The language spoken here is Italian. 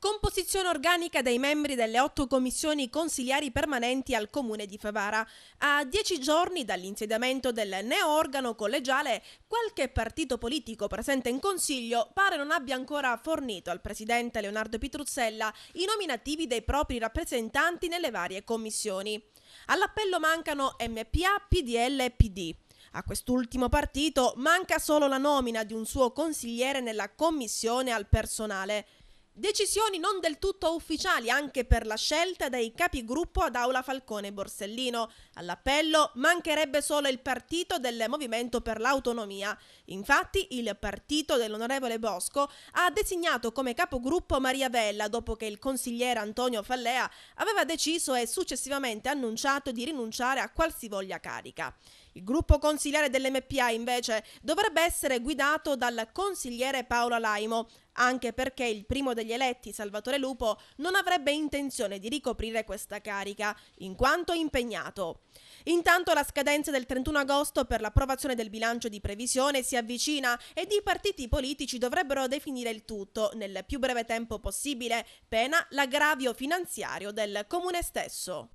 Composizione organica dei membri delle 8 commissioni consiliari permanenti al Comune di Favara. A 10 giorni dall'insediamento del neo-organo collegiale, qualche partito politico presente in Consiglio pare non abbia ancora fornito al presidente Leonardo Pitruzzella i nominativi dei propri rappresentanti nelle varie commissioni. All'appello mancano MPA, PDL e PD. A quest'ultimo partito manca solo la nomina di un suo consigliere nella commissione al personale. Decisioni non del tutto ufficiali anche per la scelta dei capigruppo ad Aula Falcone Borsellino. All'appello mancherebbe solo il partito del Movimento per l'Autonomia. Infatti il partito dell'onorevole Bosco ha designato come capogruppo Maria Vella dopo che il consigliere Antonio Fallea aveva deciso e successivamente annunciato di rinunciare a qualsivoglia carica. Il gruppo consiliare dell'MPA invece dovrebbe essere guidato dal consigliere Paolo Laimo, anche perché il primo degli eletti, Salvatore Lupo, non avrebbe intenzione di ricoprire questa carica, in quanto impegnato. Intanto la scadenza del 31 agosto per l'approvazione del bilancio di previsione si avvicina ed i partiti politici dovrebbero definire il tutto nel più breve tempo possibile, pena l'aggravio finanziario del comune stesso.